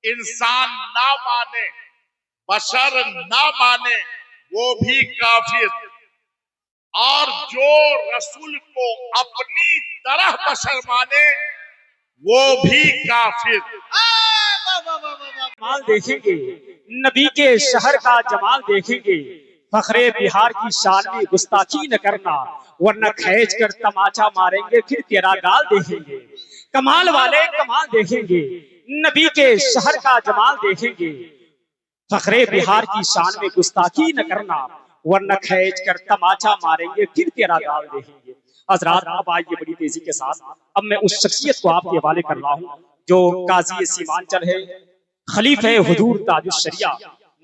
انسان نہ مانے، بشر نہ مانے، وہ بھی کافر، اور جو رسول کو اپنی طرح بشر مانے وہ بھی کافر۔ جمال دیکھیں گے، نبی کے شہر کا جمال دیکھیں گے، فخر بہار کی شان میں گستاخی نہ کرنا ورنہ کھینچ کر تماچا ماریں گے پھر تیرا گال دیکھیں گے۔ کمال والے کمال دیکھیں گے، نبی کے شہر کا جمال دیکھیں گے، فخر بہار کی شان میں گستاخی نہ کرنا ورنہ کھینچ کر تماچا ماریں گے پھر تیرا گال دیکھیں گے۔ حضرات اب آئیے بڑی تیزی کے ساتھ اب میں اس شخصیت کو آپ کے حوالے کر رہا ہوں جو قاضی سیمانچل ہے، خلیفہ حضور تاج الشریعہ،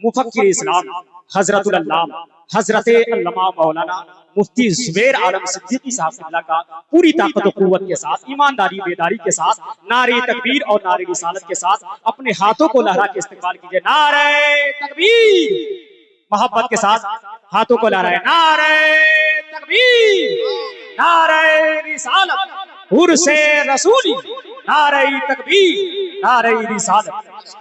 مفکر اسلام، حضرت العلامہ حضرت علامہ مولانا مفتی زبیر عالم صدیقی صاحب اللہ کا پوری طاقت و قوت کے ساتھ، ایمانداری بیداری کے ساتھ، نعرہ تکبیر اور نعرہ رسالت کے ساتھ اپنے ہاتھوں کو لہرا کے استقبال کیجئے۔ نعرہ تکبیر، محبت کے ساتھ ہاتھوں کو لہرائے، نعرہ تکبیر، نعرہ رسالت، عرس رسولی، نعرہ تکبیر، نعرہ رسالت۔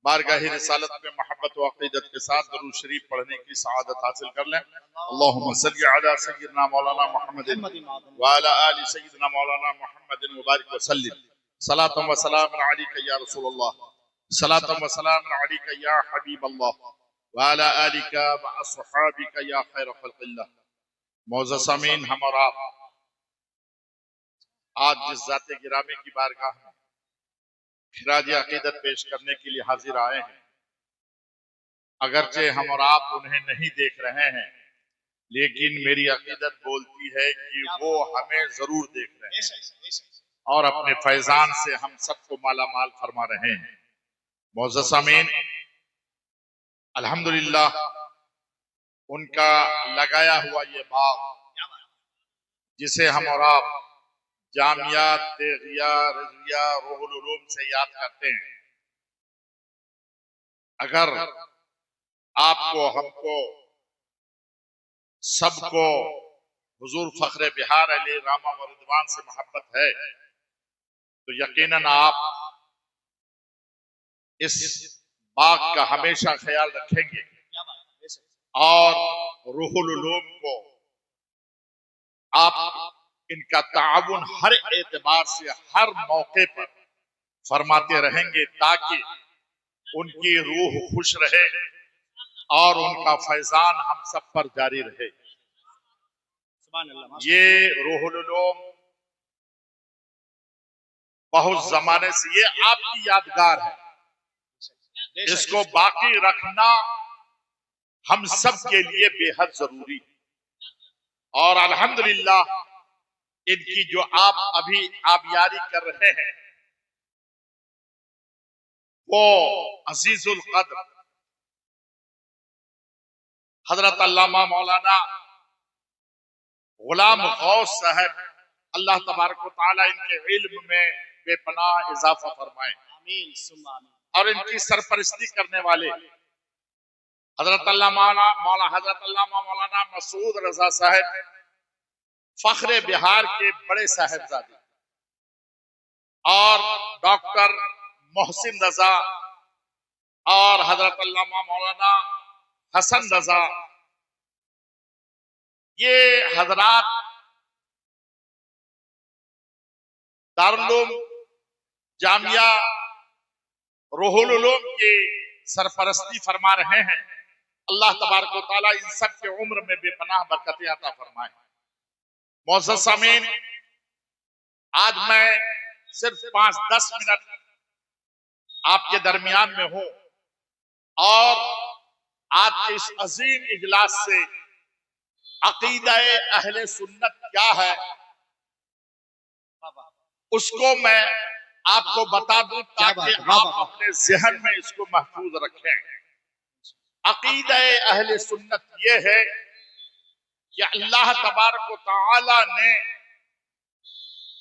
بارگاہ رسالت میں محبت و عقیدت کے ساتھ درود شریف پڑھنے کی سعادت حاصل کر لیں۔ اللہم صلی علی سیدنا مولانا محمد وعلی آل سیدنا مولانا محمد مبارک وسلم۔ صلاۃ و سلام علیک یا رسول اللہ، صلاۃ و سلام علیک یا حبیب اللہ، وعلی آلک واصحابک یا خیر خلق اللہ۔ معزز سامعین، ہم اور آپ آج جس ذات گرامی کی بارگاہ میں خراج عقیدت پیش کرنے کے لیے حاضر آئے ہیں، اگرچہ ہم اور آپ انہیں نہیں دیکھ رہے ہیں لیکن میری عقیدت بولتی ہے کہ وہ ہمیں ضرور دیکھ رہے ہیں اور اپنے فیضان سے ہم سب کو مالا مال فرما رہے ہیں۔ معزز سامعین، الحمدللہ ان کا لگایا ہوا یہ باغ جسے ہم اور آپ جامعہ تیغیہ رضویہ روح العلوم سے یاد کرتے ہیں، اگر آپ کو، ہم کو، سب کو حضور فخر بہار علیہ رحمہ و رضوان سے محبت ہے تو یقیناً آپ اس باغ کا ہمیشہ خیال رکھیں گے اور روح العلوم کو آپ ان کا تعاون ہر اعتبار سے ہر موقع پر فرماتے رہیں گے تاکہ ان کی روح خوش رہے اور ان کا فیضان ہم سب پر جاری رہے۔ یہ روح العلوم بہت زمانے سے یہ آپ کی یادگار ہے، اس کو باقی رکھنا ہم سب کے لیے بے حد ضروری ہے، اور الحمدللہ ان کی جو آپ ابھی آبیاری کر رہے ہیں وہ عزیز القدر حضرت علامہ مولانا غلام غوث صاحب، اللہ تبارک و تعالی ان کے علم میں بے پناہ اضافہ فرمائے، اور ان کی سرپرستی کرنے والے حضرت علامہ مولانا مسعود رضا صاحب فخر بہار کے بڑے صاحبزادے، اور ڈاکٹر محسن رضا اور حضرت علامہ مولانا حسن رضا، یہ حضرات دارالعلوم جامعہ روح العلوم کی سرپرستی فرما رہے ہیں۔ اللہ تبارک و تعالیٰ ان سب کے عمر میں بے پناہ برکتیں عطا فرمائے۔ معزز سامعین، آج میں صرف 5-10 منٹ آپ کے درمیان میں ہوں اور آج کے اس عظیم اجلاس سے عقیدہ اہل سنت کیا ہے اس کو میں آپ کو بتا دوں تاکہ آپ اپنے ذہن میں اس کو محفوظ رکھیں۔ عقیدہ اہل سنت یہ ہے کہ اللہ تبارک و تعالی نے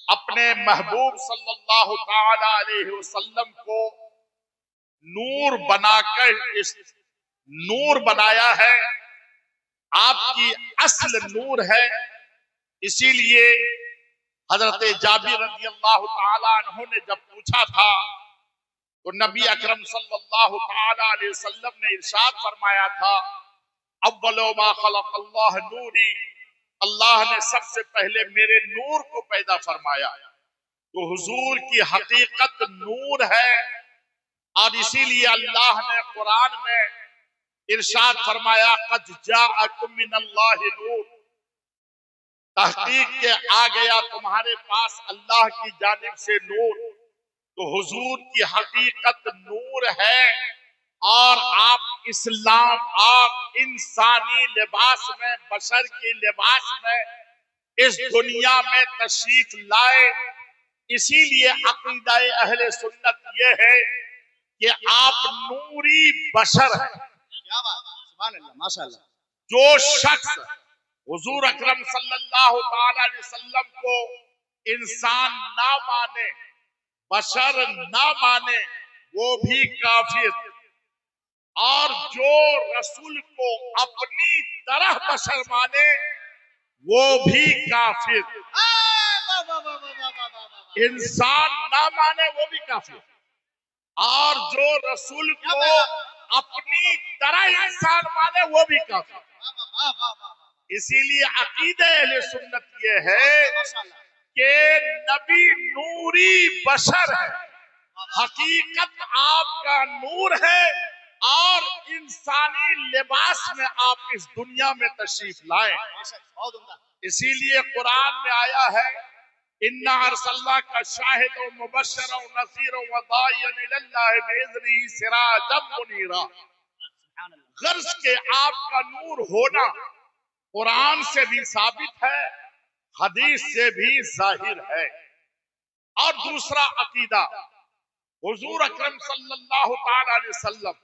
اپنے محبوب صلی اللہ تعالی علیہ وسلم کو نور بنا کر اس نور بنایا ہے، آپ کی اصل نور ہے۔ اسی لیے حضرت جابر رضی اللہ تعالی عنہ نے جب پوچھا تھا تو نبی اکرم صلی اللہ تعالی علیہ وسلم نے ارشاد فرمایا تھا اول ما خلق اللہ نوری، اللہ نے سب سے پہلے میرے نور کو پیدا فرمایا. تو حضور کی حقیقت نور ہے، اور اسی لیے اللہ نے قرآن میں ارشاد فرمایا قد جاءکم من اللہ نور، تحقیق کے آ گیا تمہارے پاس اللہ کی جانب سے نور. تو حضور کی حقیقت نور ہے، اور آپ اسلام اور انسانی لباس میں، بشر کی لباس میں اس دنیا میں تشریف لائے. اسی لیے عقیدہ اہل سنت یہ ہے کہ آپ نوری بشر ہیں. کیا بات ہے، سبحان اللہ، ماشاء اللہ. جو شخص حضور اکرم صلی اللہ تعالی علیہ وسلم کو انسان نہ مانے، بشر نہ مانے، وہ بھی کافر. اور جو رسول کو اپنی طرح بشر مانے وہ بھی کافر. انسان نہ مانے وہ بھی کافر، اور جو رسول کو اپنی طرح انسان مانے وہ بھی کافر. اسی لیے عقیدہ اہل سنت یہ ہے کہ نبی نوری بشر ہے، حقیقت آپ کا نور ہے، اور انسانی لباس میں آپ اس دنیا میں تشریف لائیں. اسی لیے قرآن میں آیا ہے اِنَّا أَرْسَلْنَاكَ شَاهِدًا وَمُبَشِّرًا وَنَذِيرًا وَدَاعِيًا إِلَى اللَّهِ بِإِذْنِهِ سِرَاجًا مُنِيرًا. غرض کہ آپ کا نور ہونا قرآن سے بھی ثابت ہے، حدیث سے بھی ظاہر ہے. اور دوسرا عقیدہ، حضور اکرم صلی اللہ تعالی علیہ وسلم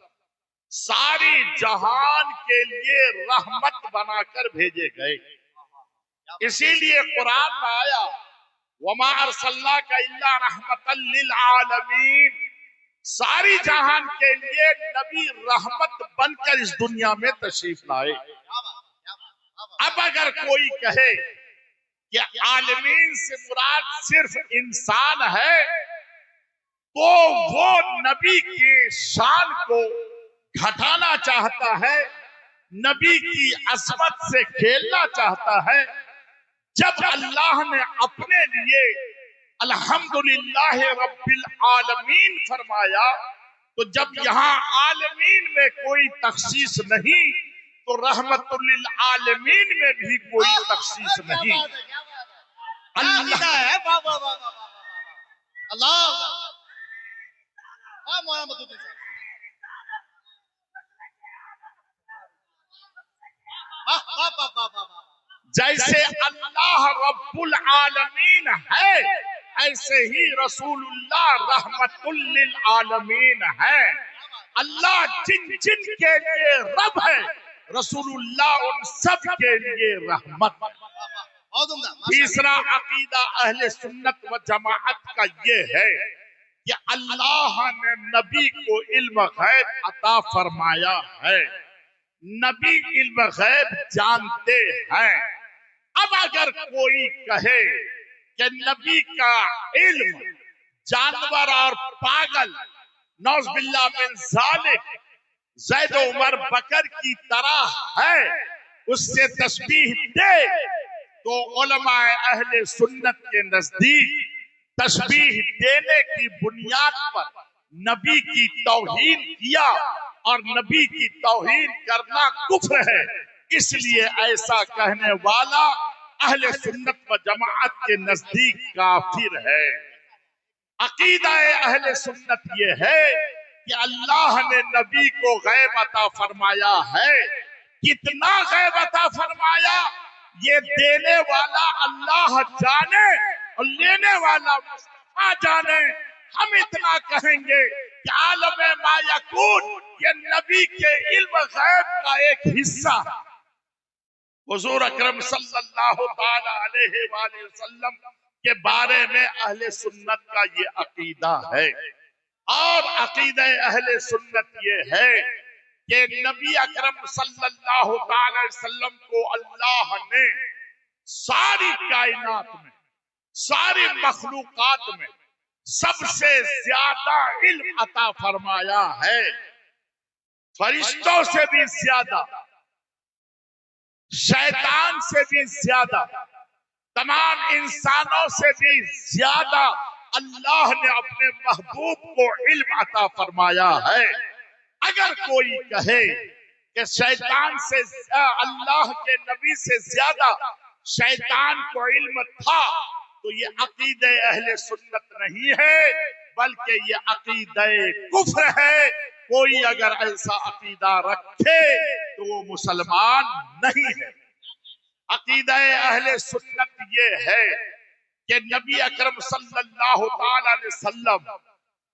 ساری جہان کے لیے رحمت بنا کر بھیجے گئے. اسی لیے قرآن میں آیا وَمَا أَرْسَلْنَاكَ إِلَّا رَحْمَةً لِلْعَالَمِينَ، ساری جہان کے لیے نبی رحمت بن کر اس دنیا میں تشریف لائے. اب اگر کوئی کہے کہ عالمین سے مراد صرف انسان ہے، تو وہ نبی کی شان کو گھٹانا چاہتا ہے، نبی کی عظمت سے کھیلنا چاہتا ہے. جب اللہ نے اپنے لیے الحمدللہ رب العالمین فرمایا، تو جب یہاں عالمین میں کوئی تخصیص نہیں تو رحمت للعالمین میں بھی کوئی تخصیص نہیں. اللہ ہے اللہ محمد الدین صاحب. جیسے اللہ رب العالمین ہے، ایسے ہی رسول اللہ رحمت للعالمین ہے. اللہ جن جن کے لیے رب ہے، رسول اللہ ان سب کے لیے رحمت. تیسرا عقیدہ اہل سنت و جماعت کا یہ ہے کہ اللہ نے نبی کو علم غیب عطا فرمایا ہے، نبی علم غیب جانتے ہیں. اب اگر کوئی کہے کہ نبی کا علم جانور اور پاگل نعوذ باللہ من ذالک زید و عمر بکر کی طرح ہے، اس سے تشبیہ دے، تو علماء اہل سنت کے نزدیک تشبیہ دینے کی بنیاد پر نبی کی توہین کیا، اور نبی کی توہین کرنا کفر ہے. اس لیے ایسا کہنے والا اہل سنت و جماعت کے نزدیک کافر ہے. عقیدہ اہل سنت یہ ہے کہ اللہ نے نبی کو غیب عطا فرمایا ہے. کتنا غیب عطا فرمایا یہ دینے والا اللہ جانے اور لینے والا مصطفیٰ جانے. ہم اتنا کہیں گے کہ عالم ما یکون یہ نبی کے علم غیب کا ایک حصہ. حضور اکرم صلی اللہ تعالی علیہ وآلہ وسلم کے بارے میں اہل سنت کا یہ عقیدہ ہے. اور عقیدہ اہل سنت یہ ہے کہ نبی اکرم صلی اللہ تعالی علیہ وسلم کو اللہ نے ساری کائنات میں، ساری مخلوقات میں سب سے زیادہ علم عطا فرمایا ہے، فرشتوں سے بھی زیادہ، شیطان سے بھی زیادہ، تمام انسانوں سے بھی زیادہ اللہ نے اپنے محبوب کو علم عطا فرمایا ہے۔ اگر کوئی کہے کہ شیطان سے اللہ کے نبی سے زیادہ شیطان کو علم تھا تو یہ عقیدہ اہل سنت نہیں ہے، بلکہ یہ عقیدہ کفر ہے۔ کوئی اگر ایسا عقیدہ رکھے تو وہ مسلمان نہیں ہے۔ عقیدہ اہل سنت یہ ہے کہ نبی اکرم صلی اللہ تعالی علیہ وسلم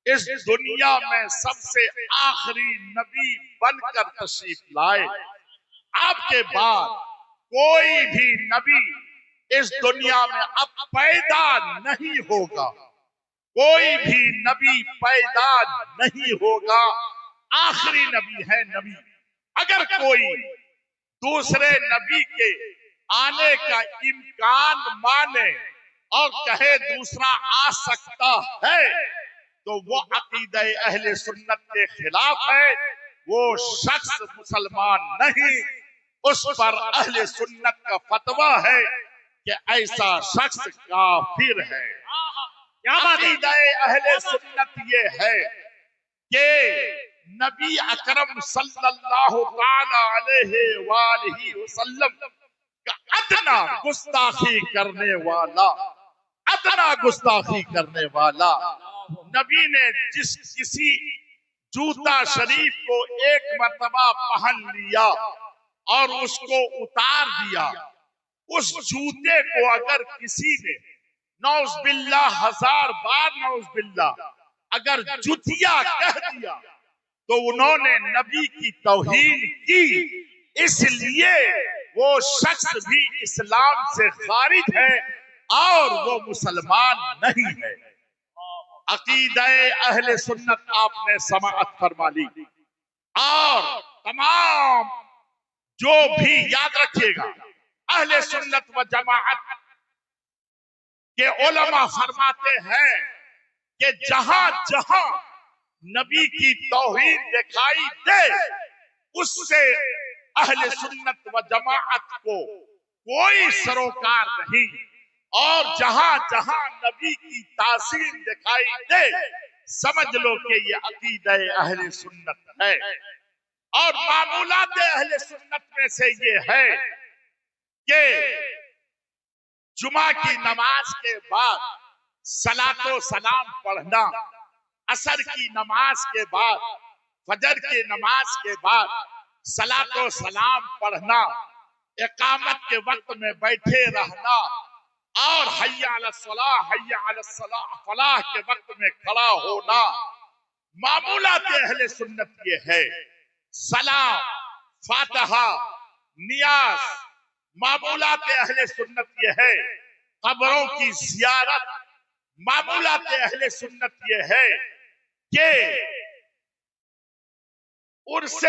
اس دنیا میں سب سے آخری نبی بن کر تشریف لائے۔ آپ کے بعد کوئی بھی نبی اس دنیا میں اب پیدا نہیں ہوگا، کوئی بھی نبی پیدا نہیں ہوگا، آخری نبی ہے نبی۔ اگر کوئی دوسرے نبی کے آنے کا امکان مانے اور کہے دوسرا آ سکتا ہے تو وہ عقیدہ اہل سنت کے خلاف ہے، وہ شخص مسلمان نہیں، اس پر اہل سنت کا فتویٰ ہے کہ ایسا شخص کافر ہے۔ عقیدہ اہل سنت یہ ہے کہ نبی اکرم صلی اللہ تعالی علیہ وآلہ وسلم کا ادنا گستاخی کرنے والا نبی نے جس کسی جوتا شریف کو ایک مرتبہ پہن لیا اور اس کو اتار دیا، اس جوتے کو اگر کسی نے نعوذ باللہ 1000 بار نعوذ باللہ اگر جوتیا کہہ دیا تو انہوں نے نبی کی توہین کی، اس لیے وہ شخص بھی اسلام سے خارج ہے اور وہ مسلمان نہیں ہے۔ عقیدہ اہل سنت آپ نے سماعت فرما لی، اور تمام جو بھی یاد رکھیے گا اہل سنت و جماعت کے علماء فرماتے ہیں کہ جہاں جہاں نبی کی توہین دکھائی دے اس سے اہل سنت و جماعت کو کوئی سروکار نہیں، اور جہاں جہاں نبی کی تعظیم دکھائی دے سمجھ لو کہ یہ عقیدہ اہل سنت ہے۔ اور معمولات اہل سنت میں سے یہ ہے کہ جمعہ کی نماز کے بعد صلاۃ و سلام پڑھنا، عصر کی نماز کے بعد، فجر کی نماز کے بعد صلاۃ و سلام پڑھنا، اقامت کے وقت میں بیٹھے رہنا، اور حی علی الصلاۃ حی علی الصلاۃ فلاح کے وقت میں کھڑا ہونا، معمولات اہل سنت یہ ہے۔ سلام، فاتحہ، نیاز، معمولات اہل سنت یہ ہے۔ قبروں کی زیارت، معمولات اہل سنت یہ ہے کہ عرص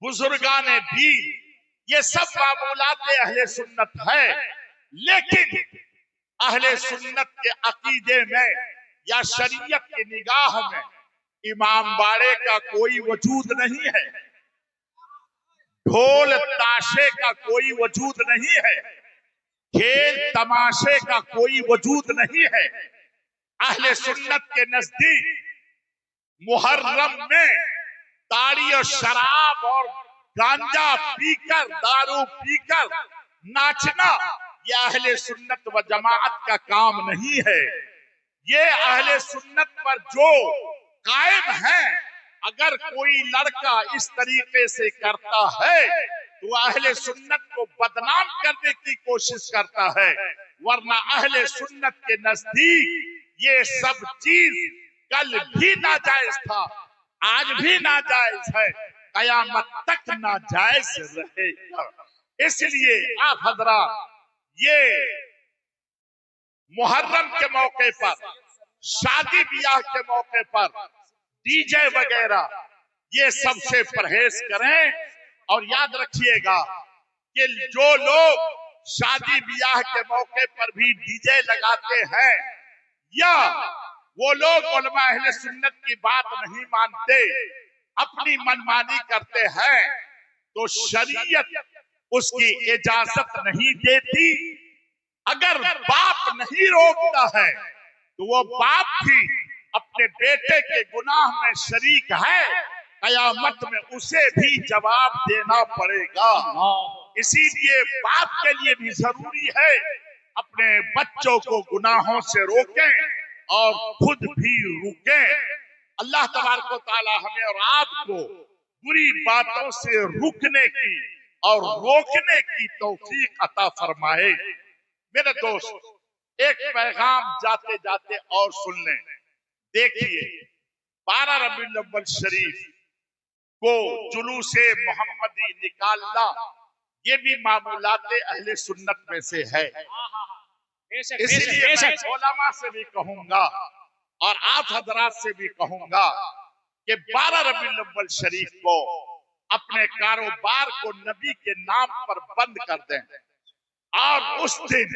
بزرگان دین، یہ سب معمولات اہل سنت ہے، لیکن اہل سنت کے عقیدے میں یا شریعت کی نگاہ میں امام باڑے کا کوئی وجود نہیں ہے، ڈھول تاشے کا کوئی وجود نہیں ہے، کھیل تماشے کا کوئی وجود نہیں ہے۔ اہل سنت کے نزدیک محرم میں تاڑی اور شراب اور گانجا پی کر، دارو پی کر ناچنا یہ اہل سنت و جماعت کا کام نہیں ہے۔ یہ اہل سنت پر جو قائم ہے، اگر کوئی لڑکا اس طریقے سے کرتا ہے تو اہل سنت کو بدنام کرنے کی کوشش کرتا ہے، ورنہ اہل سنت کے نزدیک یہ سب چیز کل بھی ناجائز تھا، آج بھی ناجائز ہے، قیامت تک ناجائز رہے گا۔ اس لیے آپ حضرات یہ محرم کے موقع پر، شادی بیاہ کے موقع پر ڈی جے وغیرہ یہ سب سے پرہیز کریں، اور یاد رکھیے گا کہ جو لوگ شادی بیاہ کے موقع پر بھی ڈی جے لگاتے ہیں یا وہ لوگ علماء اہل سنت کی بات نہیں مانتے، اپنی منمانی کرتے ہیں، تو شریعت اس کی اجازت نہیں دیتی۔ اگر باپ نہیں روکتا ہے تو وہ باپ بھی اپنے بیٹے کے گناہ میں شریک ہے، قیامت میں اسے بھی جواب دینا پڑے گا۔ اسی لیے باپ کے لیے بھی ضروری ہے اپنے بچوں کو گناہوں سے روکیں اور خود بھی رکیں۔ اللہ تبارک و تعالی ہمیں اور آپ کو بری باتوں سے رکنے کی اور روکنے کی توفیق عطا فرمائے۔ میرے دوست، ایک پیغام جاتے جاتے اور سن لیں۔ دیکھیے، 12 ربیع الاول شریف کو جلوس محمدی نکالنا یہ بھی معمولات اہل سنت میں سے ہے۔ اس لیے میں علماء سے بھی کہوں گا اور آپ حضرات سے بھی کہوں گا کہ 12 ربیع الاول شریف کو اپنے کاروبار کو نبی کے نام پر بند کر دیں اور اس دن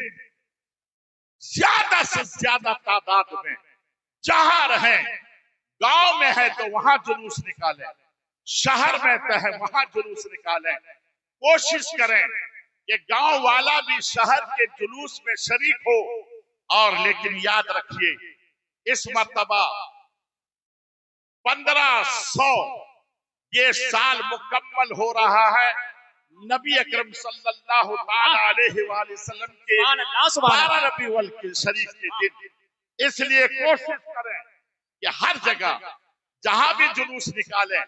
زیادہ سے زیادہ تعداد میں جہاں رہیں، گاؤں میں ہے تو وہاں جلوس نکالیں، شہر میں تو ہے وہاں جلوس نکالیں۔ کوشش کریں کہ گاؤں والا بھی شہر کے جلوس میں شریک ہو، اور لیکن یاد رکھیے اس مرتبہ 1500 یہ سال مکمل ہو رہا ہے نبی اکرم صلی اللہ تعالی علیہ وآلہ وسلم کے 12 ربیع الاول شریف کے دن۔ اس لیے کوشش کریں کہ ہر جگہ جہاں بھی جلوس نکالیں،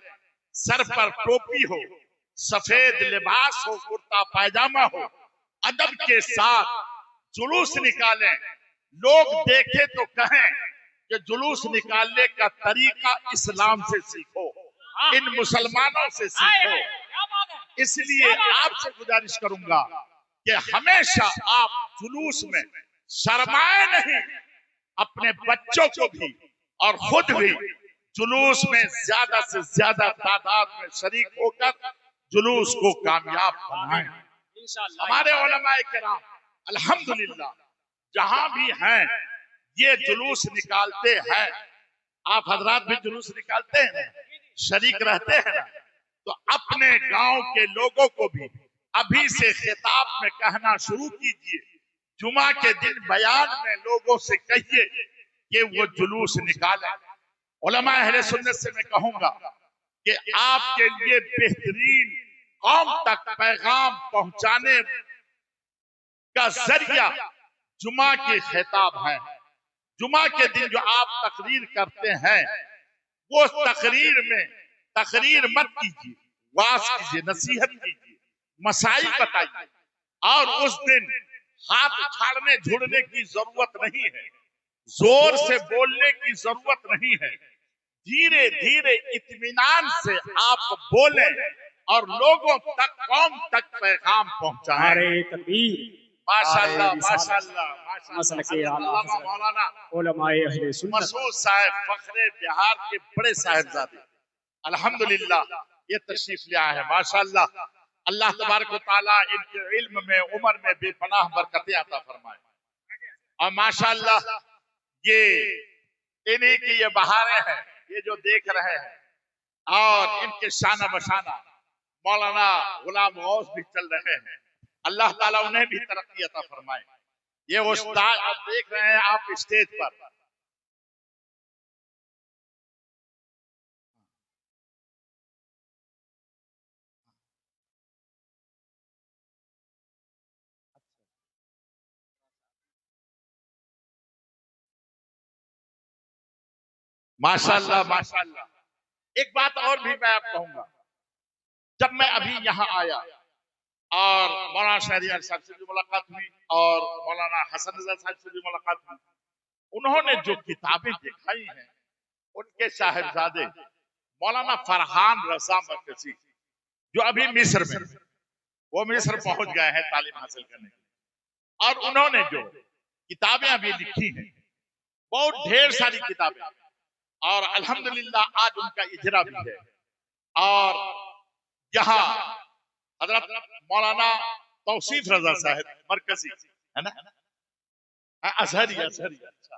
سر پر ٹوپی ہو، سفید لباس ہو، کرتا پائجامہ ہو، ادب کے ساتھ جلوس نکالیں۔ لوگ دیکھیں تو کہیں کہ جلوس نکالنے کا طریقہ اسلام سے سیکھو، ان مسلمانوں سے سیکھو۔ اس لیے آپ سے گزارش کروں گا کہ ہمیشہ آپ جلوس میں شرمائے نہیں، اپنے بچوں کو بھی اور خود بھی جلوس میں زیادہ سے زیادہ تعداد میں شریک ہو کر جلوس کو کامیاب بنائیں۔ ہمارے علماء کرام الحمدللہ جہاں بھی ہیں یہ جلوس نکالتے ہیں۔ آپ حضرات بھی جلوس نکالتے ہیں، شریک رہتے ہیں، تو اپنے گاؤں کے لوگوں کو بھی ابھی سے خطاب میں کہنا شروع کیجئے، جمعہ کے دن بیان میں لوگوں سے کہیے کہ وہ جلوس نکالیں۔ علماء اہل سنت سے میں کہوں گا کہ آپ کے لیے بہترین قوم تک پیغام پہنچانے کا ذریعہ جمعہ کی خطاب ہے۔ جمعہ کے دن جو آپ تقریر کرتے ہیں، وہ تقریر مت کیجیے، واعظ کیجیے، نصیحت کیجیے، مسائل بتائیے، اور اس دن ہاتھ چھاڑنے جھڑنے کی ضرورت نہیں ہے، زور سے بولنے کی ضرورت نہیں ہے، دھیرے دھیرے اطمینان سے آپ بولیں اور لوگوں تک، قوم تک پیغام پہنچائیں۔ نعرہ تکبیر، ماشاءاللہ ماشاءاللہ مسلک اعلیٰ علامہ مولانا علماء اہل سنت مسعود صاحب فخر بہار کے بڑے صاحبزادے الحمدللہ یہ تشریف لے آئے ہیں۔ ماشاءاللہ اللہ تبارک و تعالیٰ ان کے علم میں، عمر میں بے پناہ برکتیں عطا فرمائے، اور ماشاءاللہ یہ انہی کی یہ بہاریں ہیں یہ جو دیکھ رہے ہیں، اور ان کے شانہ بشانہ مولانا غلام غوث بھی چل رہے ہیں۔ اللہ تعالیٰ انہیں بھی ترقی عطا فرمائے۔ یہ استاد آپ دیکھ رہے ہیں آپ اسٹیج پر، ماشاءاللہ ماشاءاللہ۔ ایک بات اور بھی میں آپ کہوں گا، جب میں ابھی یہاں آیا اور مولانا شہریار صاحب سے بھی ملاقات ہوئی اور مولانا حسن رضا صاحب سے بھی ملاقات ہوئی، انہوں نے جو کتابیں دکھائی ہیں، ان کے صاحبزادے مولانا فرحان رضا مرکزی جو ابھی مصر میں، وہ مصر پہنچ گئے ہیں تعلیم حاصل کرنے، اور انہوں نے جو کتابیں ابھی لکھی ہیں بہت ڈھیر ساری کتابیں، اور الحمدللہ آج ان کا اجرا بھی ہے۔ اور یہاں حضرت مولانا توصیف رضا صاحب مرکزی ہے نا، ازہری اچھا،